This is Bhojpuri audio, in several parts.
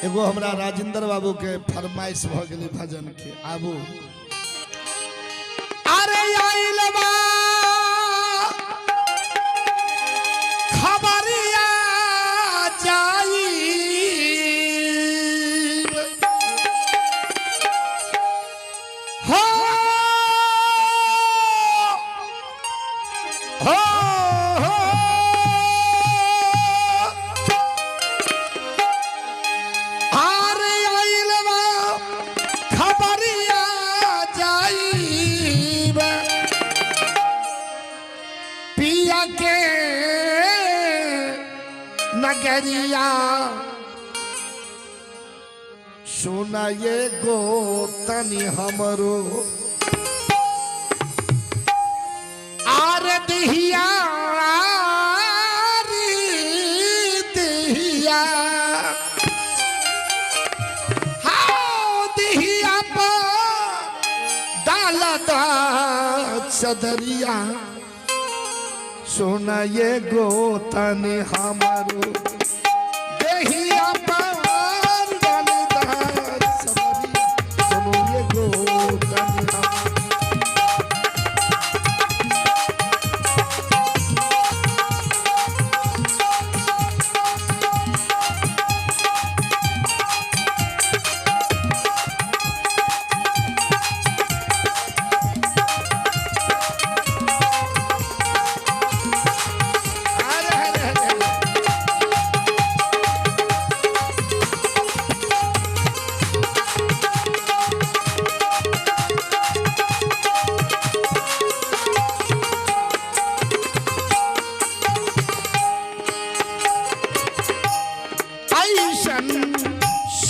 एगो हमरा राजेंद्र बाबू के फरमाइश भ गेली भजन के आबू। अरे आइल बा खबरिया जाई हो हो नगरिया सुना ये गो तनी हमरो आर दिहिया दिहिया हाँ दिहिया पर डालता सदरिया सुना ये गो तनी हमारो देहिया पर डालता सदरिया सुनो ये गो तनी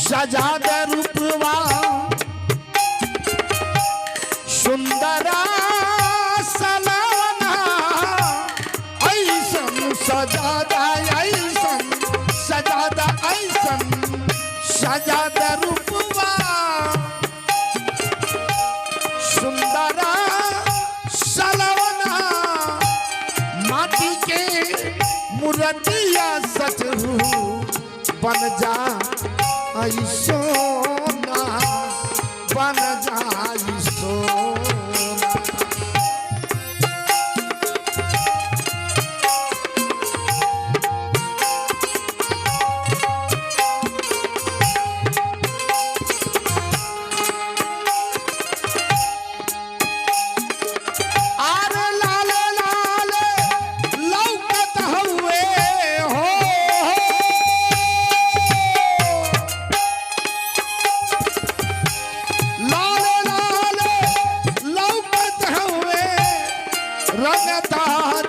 सजाद रूपवा सुंदरा सलाना ऐसन सजादा ऐसन सजादा ऐसन सजाद रूपवा सुंदरा सलाना माटी के मूर्तिया सचहू बन जा सोना बन जाई सोना अरे लाले लाले लौकत हुए हो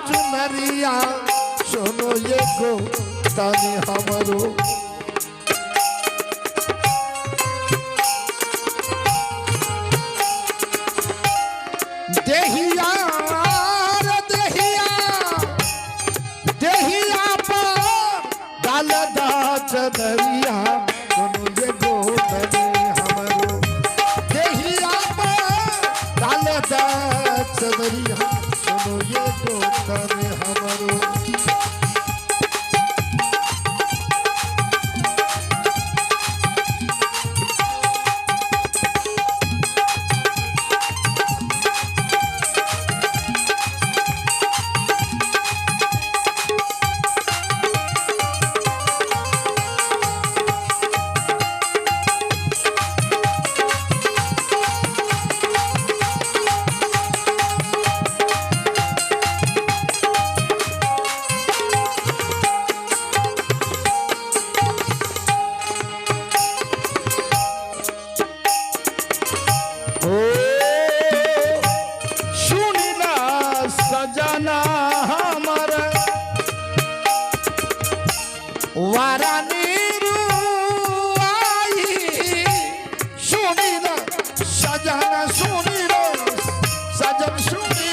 चुनरिया सुनो ये गो तनी हमरो देहिया देहिया देहिया पर डालदा चदरिया सुनो ये गो तनी हमरो देहिया पर डालदा चदरिया सुनो ये गो तनी हमरो सजना हमर वारानी रुआई सुनी न सजना सुनी रे सजन सुनी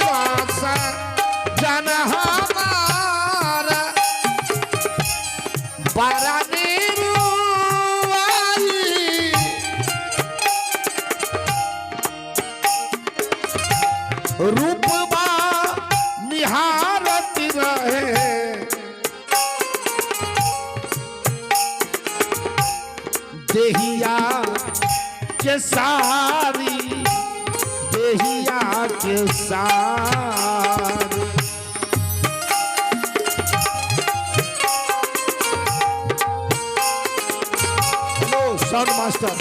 सजन हमार वारानी रुआई रूपबा निहारती रहे देहिया के सारी देहिया के सारी। हेलो साउंड मास्टर,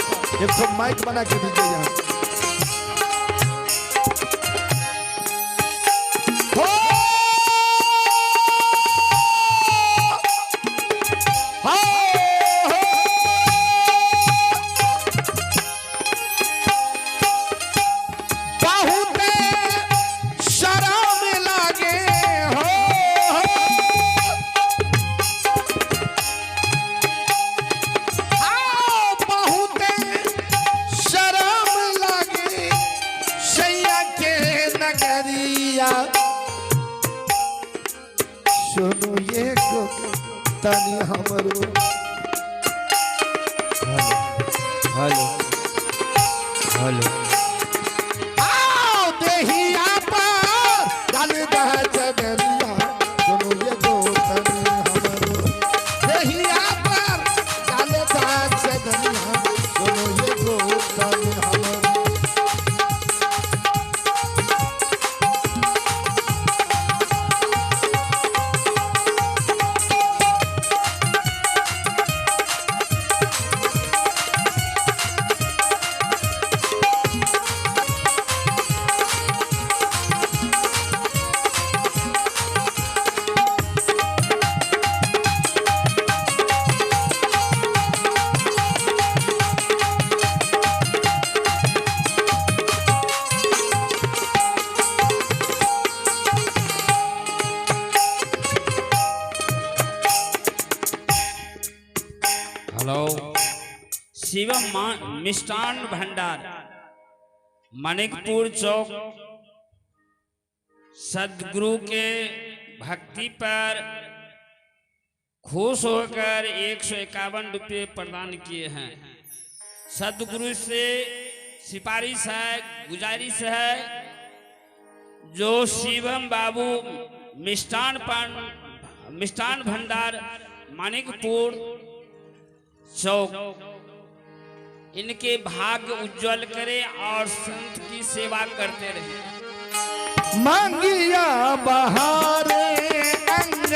एक तो माइक बना के दीजिए यहाँ। सुनो ये को तनी हमरो। हेलो हेलो आओ देहिया पर डाल दह जगरिया। सुनो ये को तनी हमरो देहिया पर डाल दह जगरिया। सुनो ये को तनी हमरो। हेलो, शिवम मिष्टान भंडार, मानिकपुर चौक। सदगुरु के भक्ति पर खुश होकर 151 रुपये प्रदान किए हैं। सदगुरु से सिफारिश है, गुजारिश है, जो शिवम बाबू मिष्टान भंडार मानिकपुर चौक, इनके भाग्य उज्जवल करे और संत की सेवा करते रहे। मांगिया बहारे अंग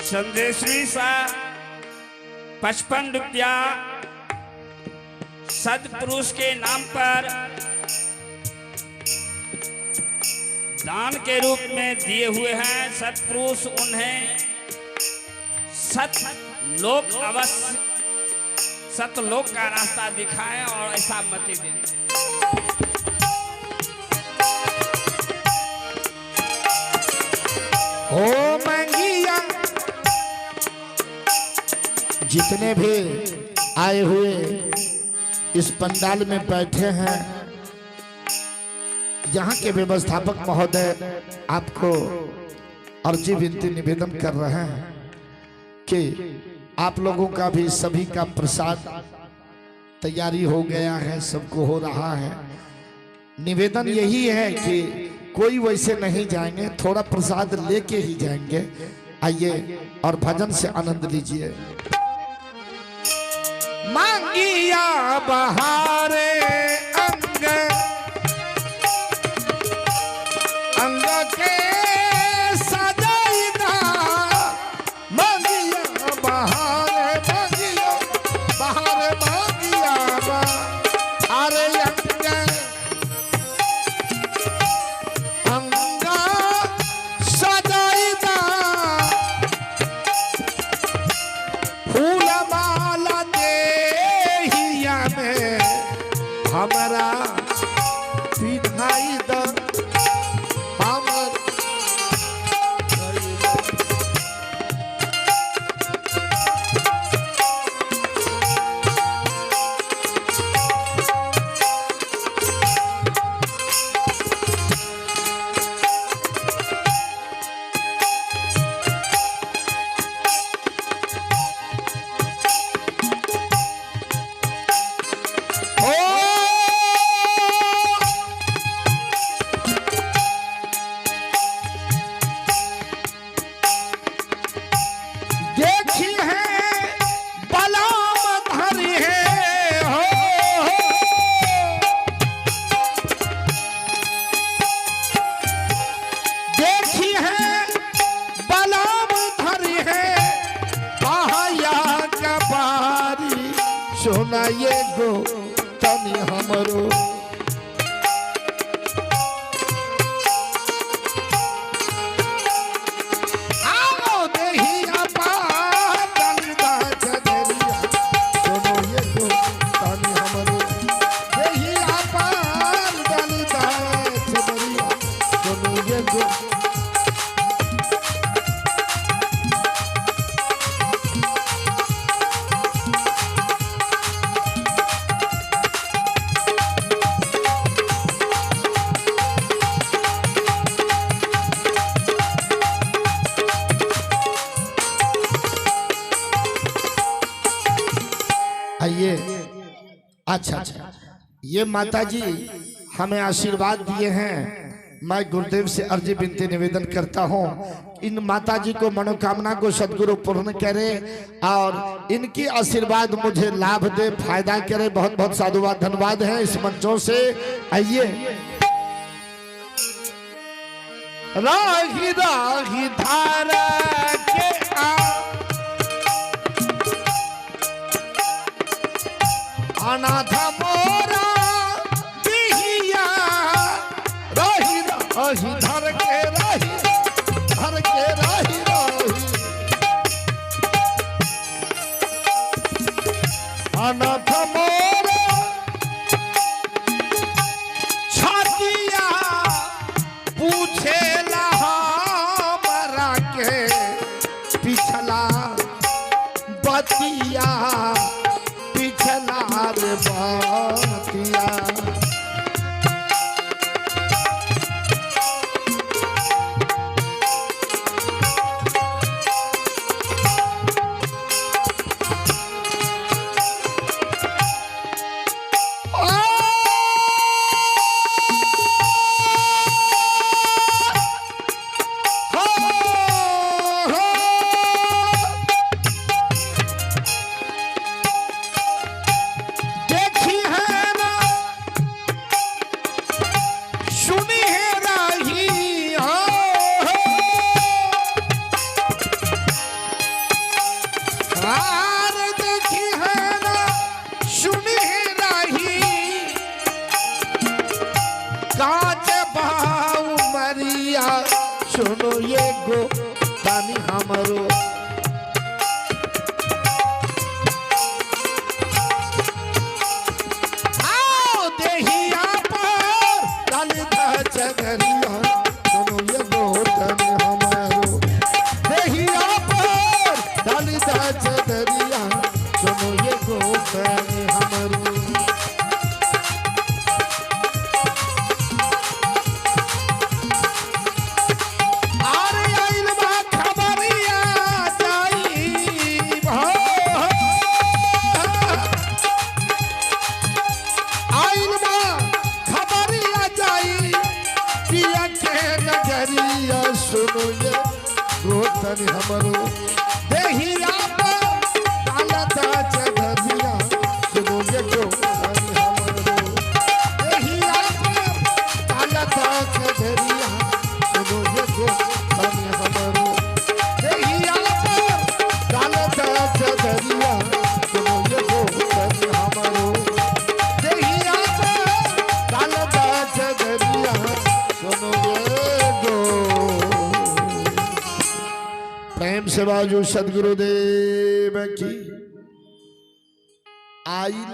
संदेश्वरी सा 55 रुपया सदपुरुष के नाम पर दान के रूप में दिए हुए हैं। सदपुरुष उन्हें सतलोक अवश्य सतलोक का रास्ता दिखाएं और ऐसा मति दें। ओ मंगिया, जितने भी आए हुए इस पंडाल में बैठे हैं, यहाँ के व्यवस्थापक महोदय आपको अर्जी विनती निवेदन कर रहे हैं कि आप लोगों का भी सभी का प्रसाद तैयारी हो गया है, सबको हो रहा है। निवेदन यही है कि कोई वैसे नहीं जाएंगे, थोड़ा प्रसाद लेके ही जाएंगे। आइए और भजन से आनंद लीजिए। मांगिया बहारे अंग अंग के सजाइदा। मांगिया बहारे मांगिया बहारे अंग अंग सजाइदा। फूल माला देहिया में हम सोना ये गो तनी हमरो आइए। अच्छा अच्छा, ये माता जी हमें आशीर्वाद दिए हैं। मैं गुरुदेव से अर्जी विनती निवेदन करता हूँ, इन माता जी को मनोकामना को सदगुरु पूर्ण करे और इनकी आशीर्वाद मुझे लाभ दे, फायदा करे। बहुत बहुत साधुवाद धन्यवाद है इस मंचों से। आइए। राही राही धारा के अनाथ मोरा बिहिया रही रही धर के रही धर के रही रही अनाथ मोरा छातिया पूछे हमरा के पिछला बतिया पिछला रे बातिया सुनो ये गो तानी हमरो आओ देहिया पर ललिता चगरिया सुनो ये गो तानी हमरो देहिया पर ललिता चगरिया सुनो ये गो तानी हमरो सुनो ये गोतन हमरो देहिया पर ललिता चगरिया सुनो ये गोतन हमरो देहिया पर ललिता चगरिया सुनो ये गोतन हमरो देहिया पर ललिता चगरिया सुनो ये गोतन हमरो देहिया पर ललिता चगरिया सुनो ये प्रेम से बाजू सदगुरुदेव की आइल।